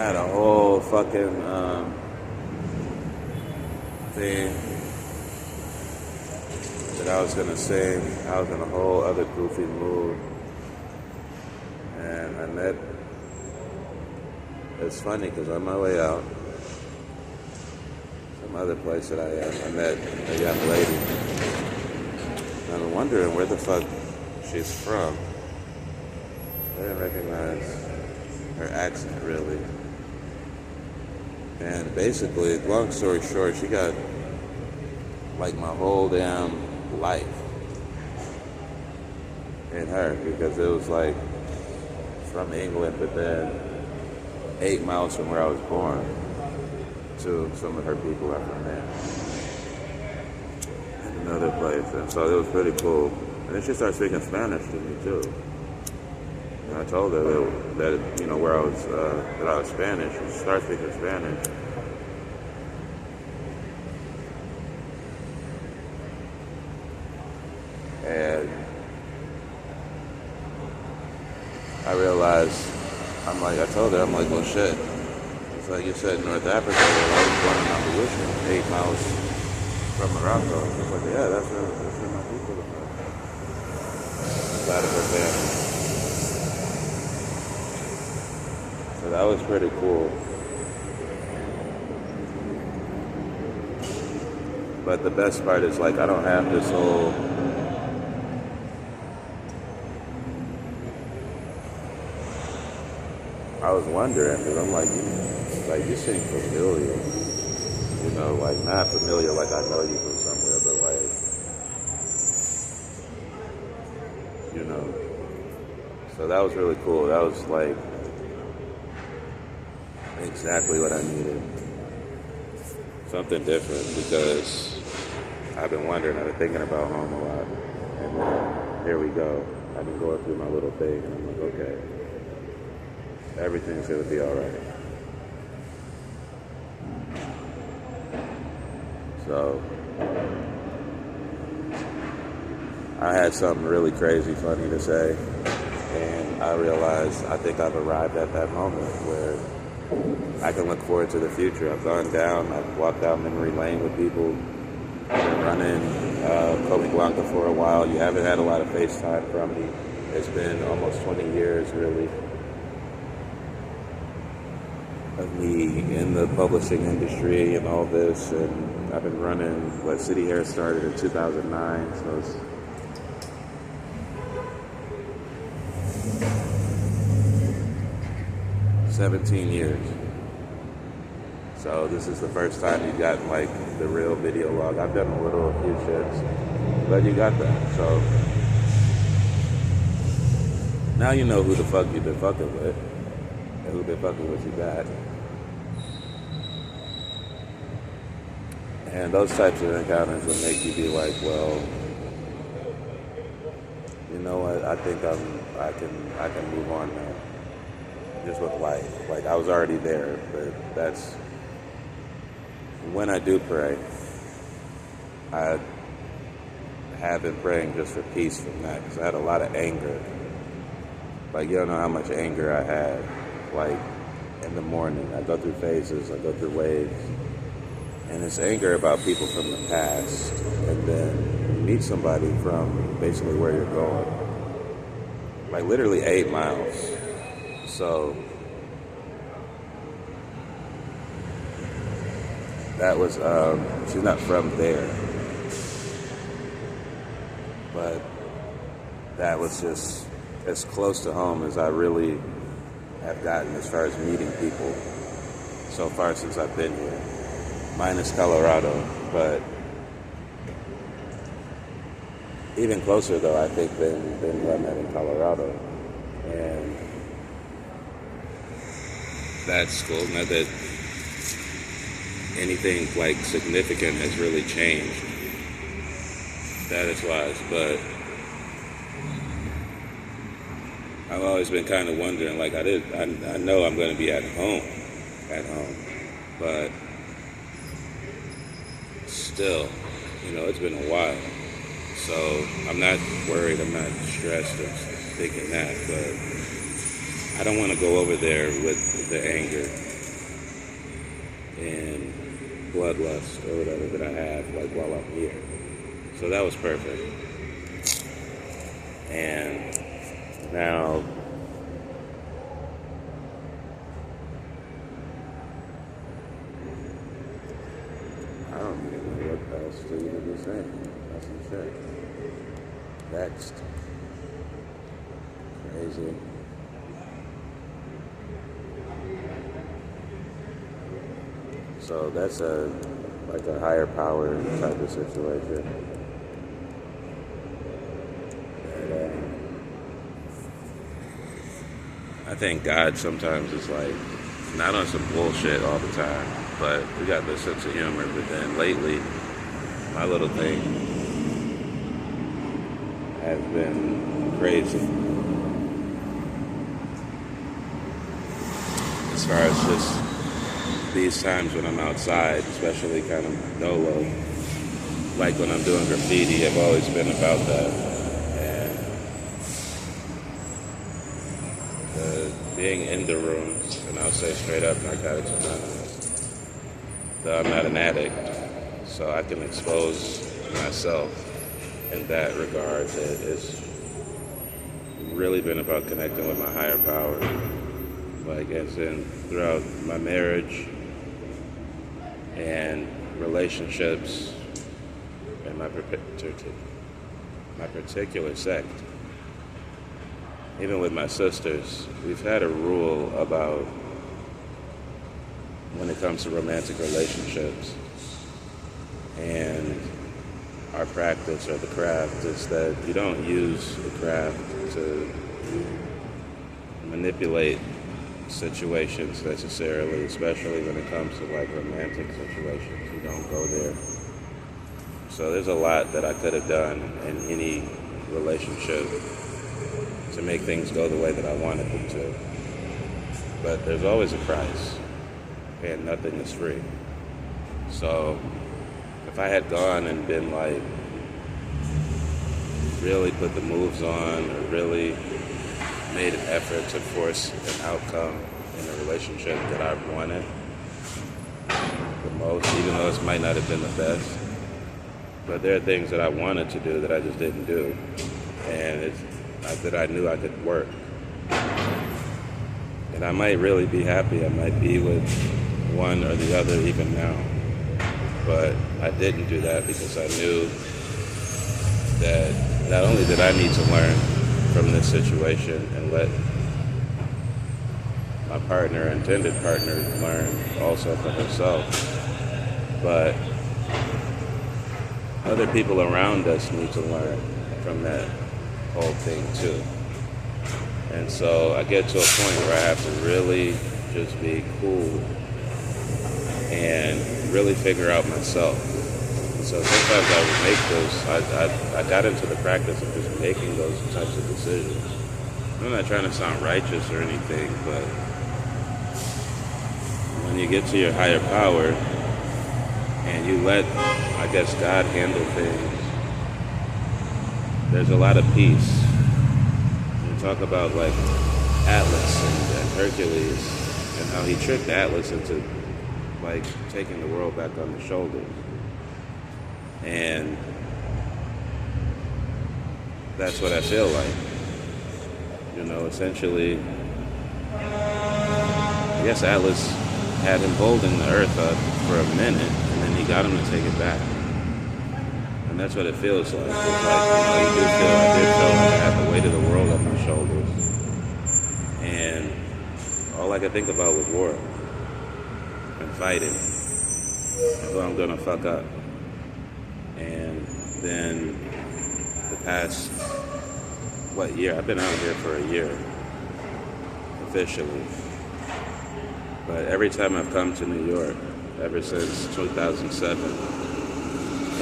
had a whole fucking thing that I was gonna sing. I was in a whole other goofy mood, and I met. It's funny because on my way out, some other place that I am, I met a young lady. And I'm wondering where the fuck she's from. I didn't recognize her accent really. And basically, long story short, she got like my whole damn life in her, because it was like from England, but then 8 miles from where I was born to some of her people are from there. In another place. And so it was pretty cool. And then she started speaking Spanish to me too. And I told her that you know, where I was, that I was Spanish. She started speaking Spanish. And I realized, I told her, I'm like, well, shit. It's like you said, North Africa, where I was born in Abolition, 8 miles from Morocco. She's like, yeah, that's where my people are from. Side of her family. So that was pretty cool. But the best part is, like, I don't have this whole... I was wondering, because I'm like, you seem familiar. You know, like, not familiar like I know you from somewhere, but like, you know. So that was really cool. That was like exactly what I needed. Something different, because I've been wondering, I've been thinking about home a lot. And then here we go. I've been going through my little thing, and I'm like, okay. Everything's going to be all right. So, I had something really crazy funny to say, and I realized I think I've arrived at that moment where I can look forward to the future. I've walked down memory lane with people. I've been running KÓMIX BLANKA for a while. You haven't had a lot of FaceTime from me. It's been almost 20 years, really, of me in the publishing industry and all this, and I've been running, City Hair started in 2009, so it's 17 years. So this is the first time you've gotten like the real video log. I've done a few shits, but you got that. So now you know who the fuck you've been fucking with, and who been fucking with you back. And those types of encounters will make you be like, well, you know what? I think I can move on now, just with life. Like, I was already there, but that's when I do pray. I have been praying just for peace from that, because I had a lot of anger. Like, you don't know how much anger I had. Like, in the morning, I go through phases, I go through waves. And it's anger about people from the past. And then you meet somebody from basically where you're going. Like literally 8 miles. So that was, she's not from there. But that was just as close to home as I really have gotten as far as meeting people so far since I've been here. Minus Colorado, but even closer though, I think, than who I met in Colorado. And that's cool. Not that anything like significant has really changed status-wise, but I've always been kind of wondering, like I know I'm going to be at home, but still, you know, it's been a while. So I'm not worried, I'm not stressed or thinking that, but I don't want to go over there with the anger. and bloodlust or whatever that I have, like, while I'm here. So that was perfect. And now, I don't even know what else to even be saying. That's some shit. Next. Crazy. So that's like a higher power type of situation. And, I think God sometimes is like, not on some bullshit all the time, but we got this sense of humor. But then lately, my little thing has been crazy. As far as just these times when I'm outside, especially kind of dolo, like when I'm doing graffiti, I've always been about that. And being in the rooms, and I'll say straight up, Narcotics Anonymous, that I'm not an addict, so I can expose myself in that regard. That it's really been about connecting with my higher power. Like, as in throughout my marriage and relationships and my particular sect, even with my sisters, we've had a rule about when it comes to romantic relationships, and our practice or the craft is that you don't use the craft to manipulate situations necessarily, especially when it comes to like romantic situations. You don't go there. So there's a lot that I could have done in any relationship to make things go the way that I wanted them to. But there's always a price, and nothing is free. So if I had gone and been like, really put the moves on, or really made an effort to force an outcome in a relationship that I wanted the most, even though it might not have been the best, but there are things that I wanted to do that I just didn't do, and that I knew I could work. And I might really be happy. I might be with one or the other even now. But I didn't do that because I knew that not only did I need to learn from this situation and let my partner, intended partner, learn also for herself, but other people around us need to learn from that whole thing too. And so I get to a point where I have to really just be cool and really figure out myself. And so sometimes I would make those, I got into the practice of just making those types of decisions. I'm not trying to sound righteous or anything, but when you get to your higher power and you let, I guess, God handle things, there's a lot of peace. You talk about like Atlas and Hercules and how he tricked Atlas into like taking the world back on his shoulders. And that's what I feel like. You know, essentially, I guess Atlas had him holding the earth up for a minute, and then he got him to take it back. And that's what it feels like. It's like, I did feel like I had the weight of the world on my shoulders. And all I could think about was war and fighting and who I'm gonna fuck up. And then the past, year? I've been out here for a year, officially. But every time I've come to New York, ever since 2007,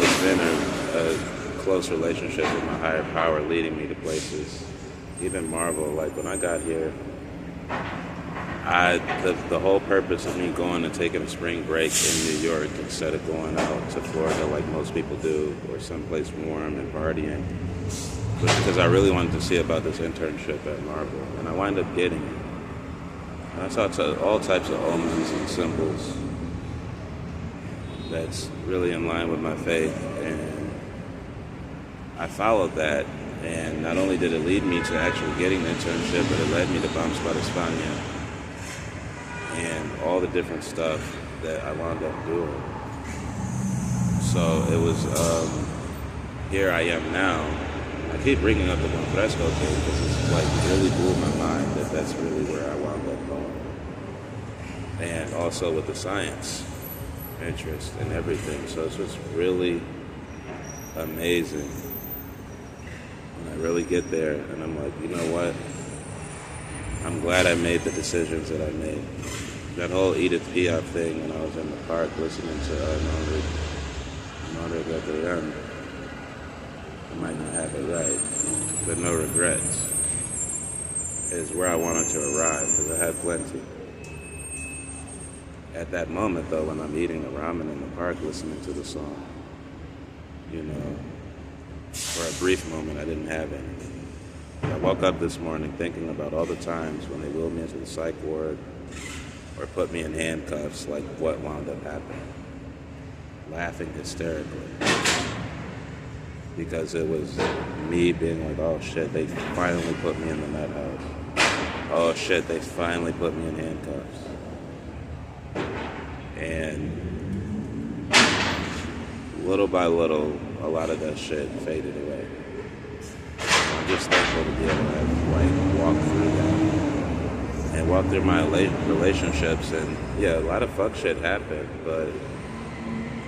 it's been a close relationship with my higher power leading me to places. Even Marvel, like when I got here, the whole purpose of me going and taking a spring break in New York instead of going out to Florida like most people do, or someplace warm and partying, was because I really wanted to see about this internship at Marvel, and I wound up getting it. And I saw all types of omens and symbols that's really in line with my faith, and I followed that, and not only did it lead me to actually getting the internship, but it led me to Bombs para España and all the different stuff that I wound up doing. So it was, here I am now. I keep bringing up the Bonfresco thing because it's like really blew my mind that that's really where I wound up going. And also with the science interest and everything. So it's just really amazing. And I really get there and I'm like, you know what? I'm glad I made the decisions that I made. That whole Edith Piaf thing when I was in the park listening to Madre Gabriel, I might not have it right, but no regrets, is where I wanted to arrive because I had plenty. At that moment though, when I'm eating the ramen in the park listening to the song, you know, for a brief moment I didn't have anything. I woke up this morning thinking about all the times when they wheeled me into the psych ward or put me in handcuffs, like what wound up happening. Laughing hysterically. Because it was me being like, oh shit, they finally put me in the nut house. Oh shit, they finally put me in handcuffs. And little by little, a lot of that shit faded away. I'm just thankful to be able to walk through that and walk through my relationships. And yeah, a lot of fuck shit happened, but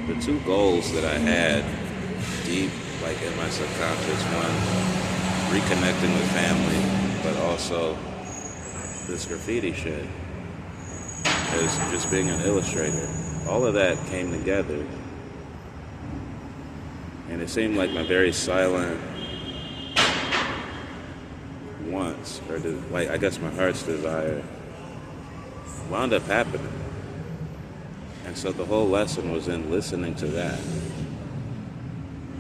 the two goals that I had deep, like in my subconscious, one, reconnecting with family, but also this graffiti shit, is just being an illustrator. All of that came together, and it seemed like my very silent wants, or like I guess my heart's desire, wound up happening. And so the whole lesson was in listening to that.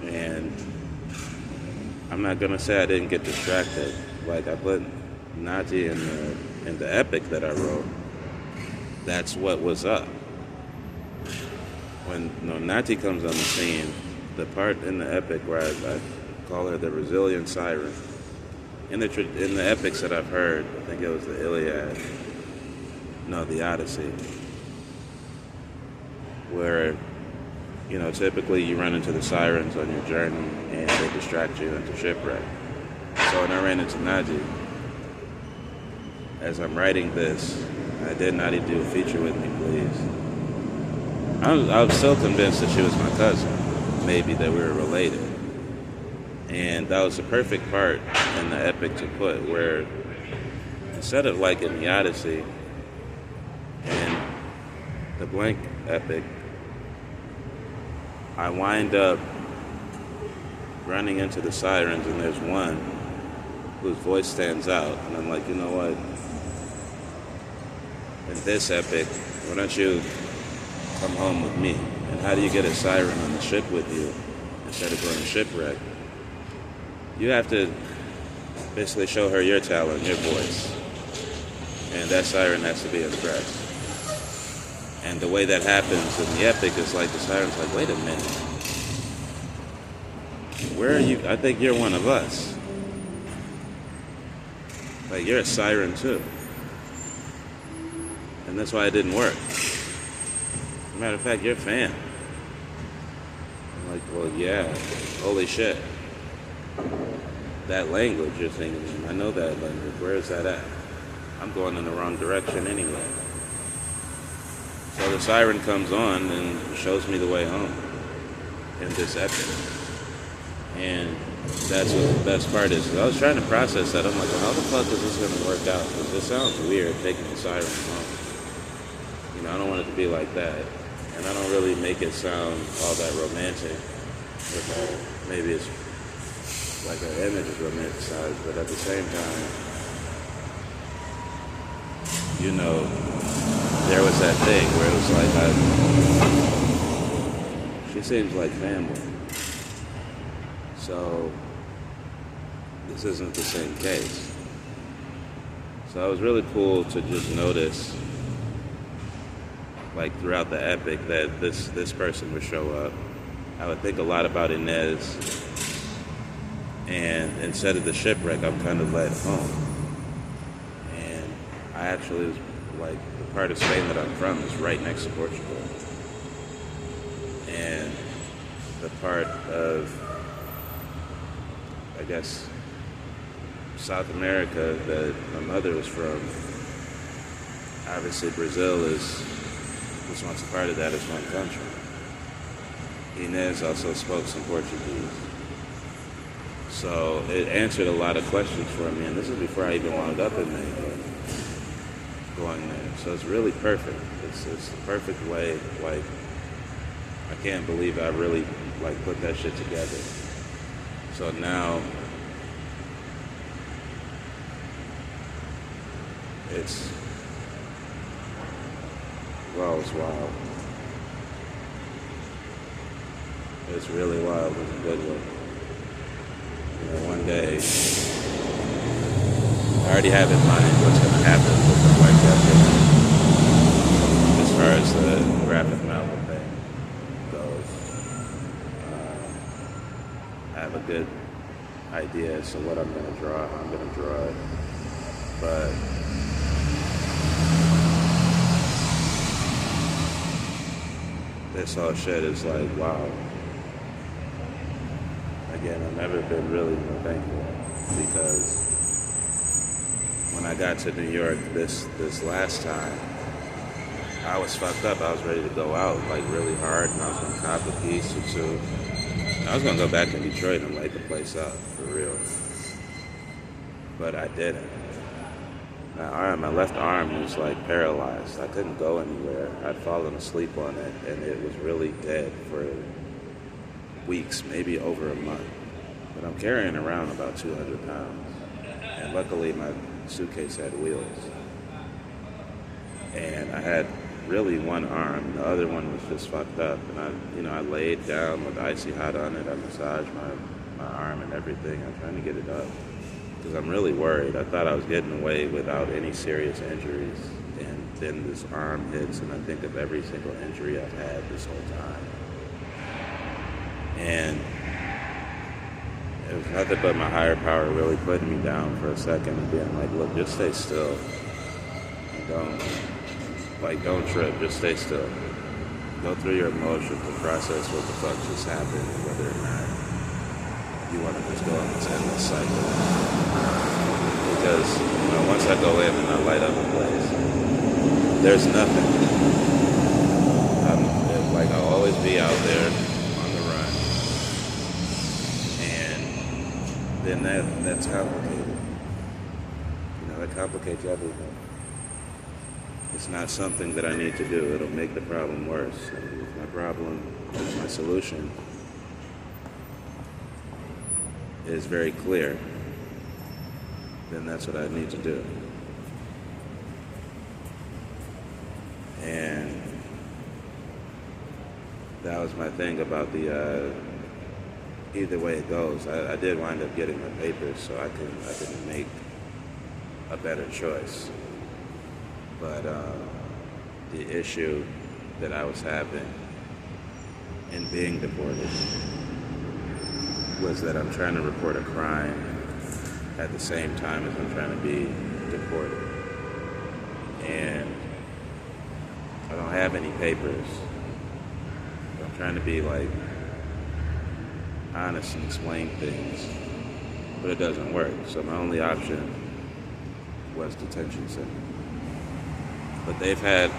And I'm not gonna say I didn't get distracted. Like I put Nati in the epic that I wrote. That's what was up. When Nati comes on the scene, the part in the epic where I call her the resilient siren. In the epics that I've heard, I think it was the Iliad, no, the Odyssey, where, you know, typically you run into the sirens on your journey and they distract you into shipwreck. So when I ran into Naji, as I'm writing this, I did Nadi do a feature with me, please. I was still convinced that she was my cousin, maybe that we were related. And that was the perfect part in the epic to put, where instead of like in the Odyssey and the Blank epic, I wind up running into the sirens, and there's one whose voice stands out, and I'm like, you know what? In this epic, why don't you come home with me? And how do you get a siren on the ship with you instead of going to shipwreck? You have to basically show her your talent, your voice, and that siren has to be impressed. And the way that happens in the epic is like the siren's like, wait a minute. Where are you? I think you're one of us. Like, you're a siren too. And that's why it didn't work. As a matter of fact, you're a fan. I'm like, well, yeah, holy shit. That language you're thinking, I know that language. Where is that at? I'm going in the wrong direction anyway. So the siren comes on and shows me the way home in this epic. And that's what the best part is. I was trying to process that. I'm like, well, how the fuck is this going to work out? Because this sounds weird, taking the siren home. You know, I don't want it to be like that. And I don't really make it sound all that romantic. Maybe it's like our image is romanticized, but at the same time, you know, there was that thing where it was like, she seems like family. So this isn't the same case. So it was really cool to just notice like throughout the epic, that this person would show up. I would think a lot about Inez, and instead of the shipwreck, I'm kind of led home. And I actually was like, the part of Spain that I'm from is right next to Portugal. And the part of, I guess, South America that my mother was from, obviously Brazil is once a part of that is one country. Inez also spoke some Portuguese. So it answered a lot of questions for me, and this is before I even wound up in Mexico, going there. So it's really perfect. It's the perfect way. Like, I can't believe I really like put that shit together. So now it's wild. It's really wild in a good way. You know, one day, I already have in mind what's going to happen with the White Death as far as the graphic novel thing goes. I have a good idea as to what I'm going to draw, how I'm going to draw it. But this whole shit is like, wow. Again, I've never been really more thankful, because when I got to New York this last time, I was fucked up. I was ready to go out like really hard, and I was gonna cop a piece or two. I was gonna go back to Detroit and light the place up for real, but I didn't. My left arm was like paralyzed. I couldn't go anywhere. I'd fallen asleep on it, and it was really dead for weeks, maybe over a month. But I'm carrying around about 200 pounds. And luckily my suitcase had wheels. And I had really one arm, and the other one was just fucked up. And I laid down with icy hot on it. I massaged my arm and everything. I'm trying to get it up, because I'm really worried. I thought I was getting away without any serious injuries. And then this arm hits, and I think of every single injury I've had this whole time. And it was nothing but my higher power really putting me down for a second and being like, look, just stay still. Don't trip, just stay still. Go through your emotions and process what the fuck just happened, and whether or not you want to just go on this endless cycle. Because, once I go in and I light up a place, there's nothing. I'll always be out there then that's complicated. That complicates everything. It's not something that I need to do. It'll make the problem worse. And if my problem, if my solution is very clear, then that's what I need to do. And that was my thing about the either way it goes. I did wind up getting my papers so I could make a better choice. But the issue that I was having in being deported was that I'm trying to report a crime at the same time as I'm trying to be deported. And I don't have any papers. I'm trying to be honest and explain things, but it doesn't work. So my only option was detention center. But I'm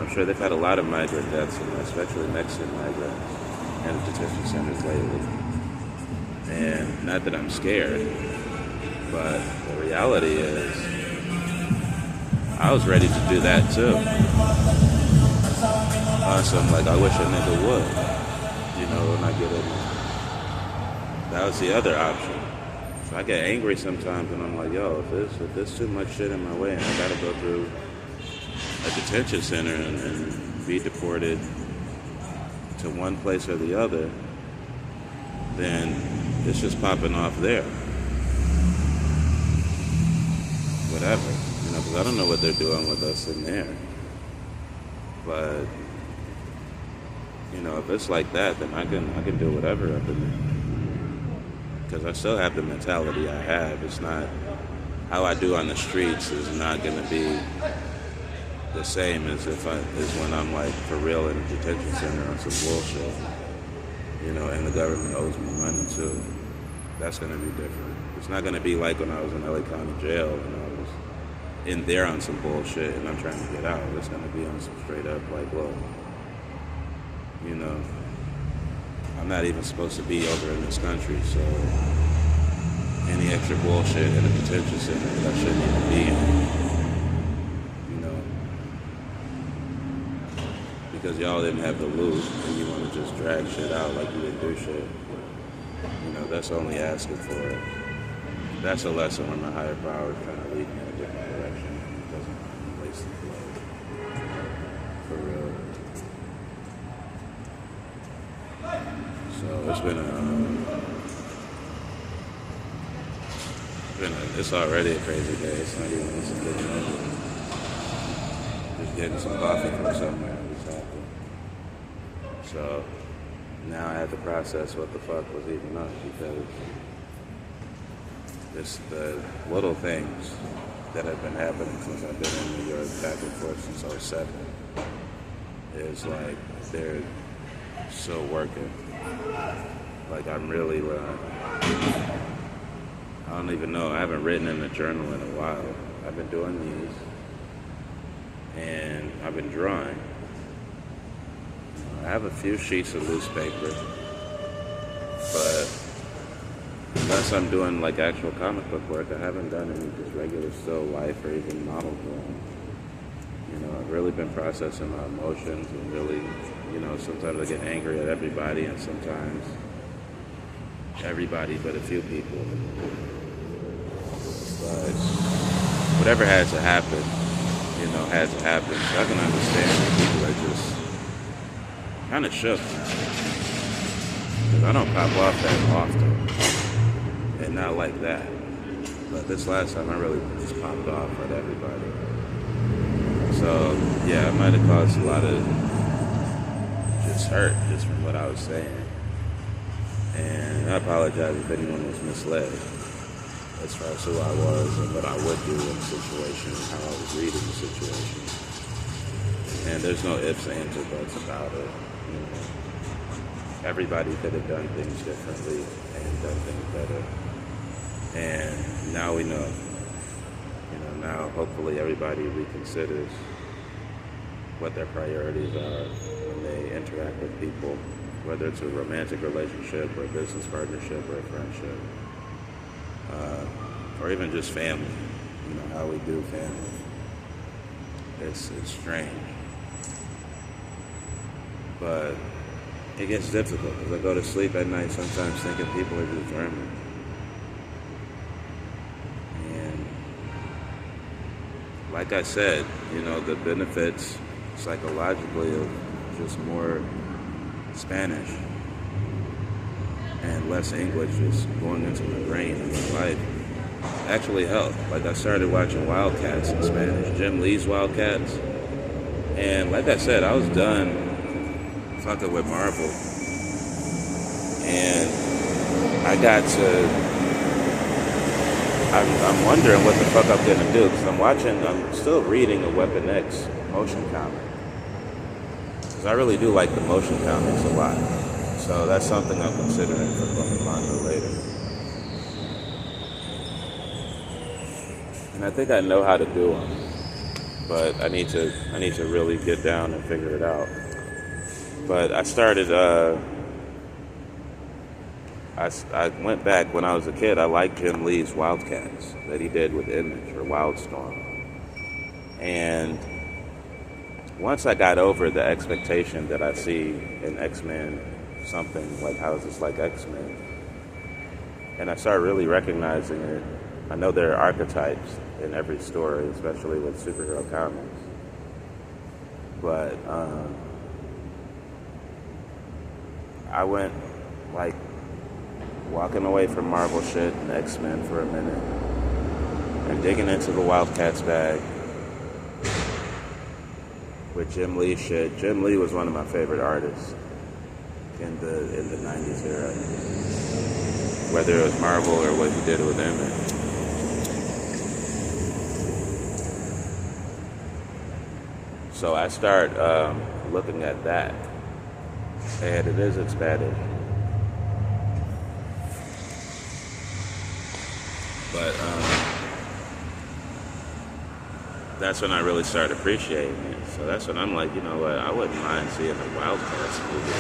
sure they've had a lot of migrant deaths, especially Mexican migrants, and detention centers lately. And not that I'm scared, but the reality is, I was ready to do that too. Awesome, I wish a nigga would. When I get in there. That was the other option. So I get angry sometimes, and I'm like, yo, if there's too much shit in my way, and I gotta go through a detention center and be deported to one place or the other, then it's just popping off there. Whatever, because I don't know what they're doing with us in there. But you know, if it's like that, then I can do whatever up in there. Because I still have the mentality I have. It's not how I do on the streets is not going to be the same as when I'm like for real in a detention center on some bullshit. You know, and the government owes me money too. That's going to be different. It's not going to be like when I was in LA County Jail and I was in there on some bullshit and I'm trying to get out. It's going to be on some straight up like, look, you know, I'm not even supposed to be over in this country, so any extra bullshit in a detention center that I shouldn't even be in, you know, because y'all didn't have the loot and you want to just drag shit out like you didn't do shit. You know, that's only asking for it. That's a lesson where my higher power is trying to lead me in a different direction. It doesn't waste the flow. For real. So it's already a crazy day. It's not even getting over. Just getting some coffee from somewhere just happened. So now I have to process what the fuck was even up, because it's the little things that have been happening since I've been in New York back and forth since '07 is like they're still working. Like I'm really, I don't even know. I haven't written in a journal in a while. I've been doing these, and I've been drawing. I have a few sheets of loose paper, but unless I'm doing like actual comic book work, I haven't done any just regular still life or even model drawing. You know, I've really been processing my emotions and really, you know, sometimes I get angry at everybody and sometimes everybody but a few people. But whatever had to happen, you know, had to happen. So I can understand that people are just kind of shook now. Because I don't pop off that often. And not like that. But this last time I really just popped off at everybody. So, yeah, I might have caused a lot of just hurt just from what I was saying. And I apologize if anyone was misled as far as who I was and what I would do in the situation and how I was reading the situation. And there's no ifs, ands, or buts about it. You know, everybody could have done things differently and done things better. And now we know. You know, now hopefully everybody reconsiders what their priorities are when they interact with people, whether it's a romantic relationship or a business partnership or a friendship, or even just family. You know, how we do family. It's strange. But it gets difficult because I go to sleep at night sometimes thinking people are just German. And like I said, you know, the benefits psychologically of just more Spanish and less English just going into my brain and my life actually helped. Like I started watching Wildcats in Spanish, Jim Lee's Wildcats. And like I said, I was done fucking with Marvel. And I got to, I'm wondering what the fuck I'm gonna do, because I'm still reading a Weapon X motion comic. Because I really do like the motion comics a lot. So that's something I'm considering for the manga later. And I think I know how to do them. But I need to really get down and figure it out. But I started, I went back when I was a kid. I liked Jim Lee's Wildcats that he did with Image or Wildstorm. And once I got over the expectation that I see in X-Men, something like, how is this like X-Men? And I started really recognizing it. I know there are archetypes in every story, especially with superhero comics. But I went like walking away from Marvel shit and X-Men for a minute and digging into the Wildcats bag with Jim Lee shit. Jim Lee was one of my favorite artists in the 90s era. Whether it was Marvel or what he did with Image. So I start looking at that, and it is expanded. But that's when I really started appreciating it. So that's when I'm like, you know what, I wouldn't mind seeing a Wildcats movie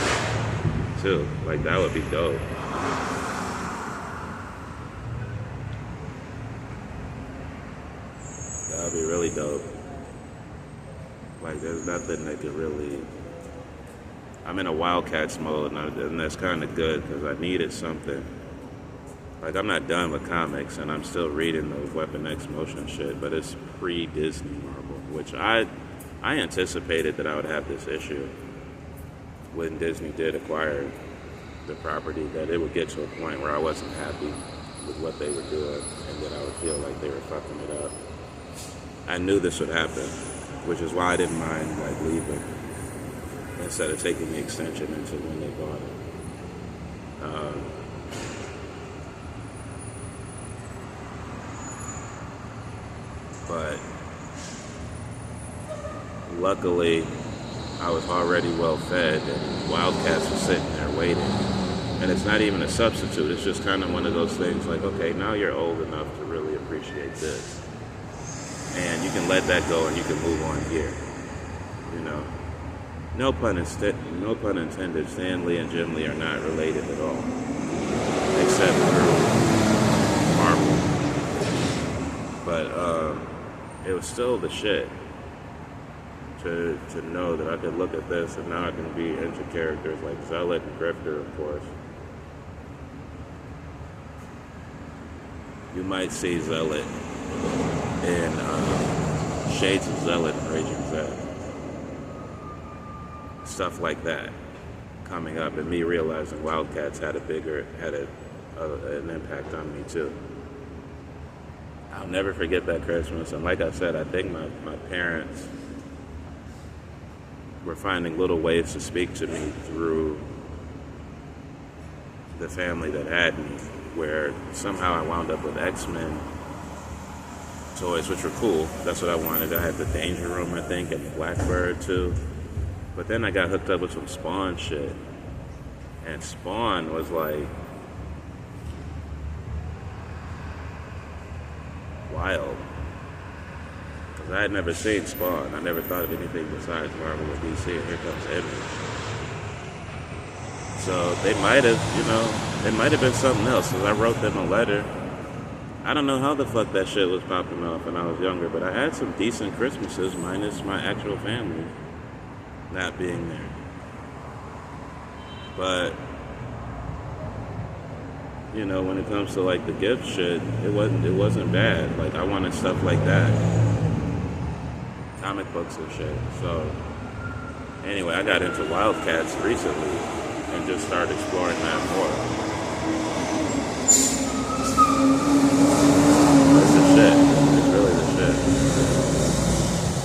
too. Like, that would be dope. That would be really dope. Like, there's nothing that could really... I'm in a Wildcats mode, and that's kind of good, because I needed something. Like, I'm not done with comics, and I'm still reading the Weapon X motion shit, but it's pre-Disney Marvel, which I anticipated that I would have this issue when Disney did acquire the property, that it would get to a point where I wasn't happy with what they were doing, and that I would feel like they were fucking it up. I knew this would happen, which is why I didn't mind, like, leaving instead of taking the extension into when they bought it. But luckily, I was already well fed, and Wildcats was sitting there waiting. And it's not even a substitute. It's just kind of one of those things like, okay, now you're old enough to really appreciate this. And you can let that go and you can move on here. You know? No pun intended, Stan Lee and Jim Lee are not related at all. Except through Marvel. But it was still the shit to know that I could look at this and now I can be into characters like Zealot and Grifter, of course. You might see Zealot in Shades of Zealot and Raging Zed. Stuff like that coming up, and me realizing Wildcats had an impact on me too. I'll never forget that Christmas, and like I said, I think my parents were finding little ways to speak to me through the family that had me, where somehow I wound up with X-Men toys, which were cool. That's what I wanted. I had the Danger Room, I think, and the Blackbird too. But then I got hooked up with some Spawn shit. And Spawn was like wild. Because I had never seen Spawn. I never thought of anything besides Marvel or DC, and here comes Image. So they might have been something else. Because I wrote them a letter. I don't know how the fuck that shit was popping off when I was younger, but I had some decent Christmases, minus my actual family not being there. But, you know, when it comes to like the gift shit, it wasn't bad. Like, I wanted stuff like that. Comic books and shit. So anyway, I got into Wildcats recently and just started exploring that more. It's the shit. It's really the shit.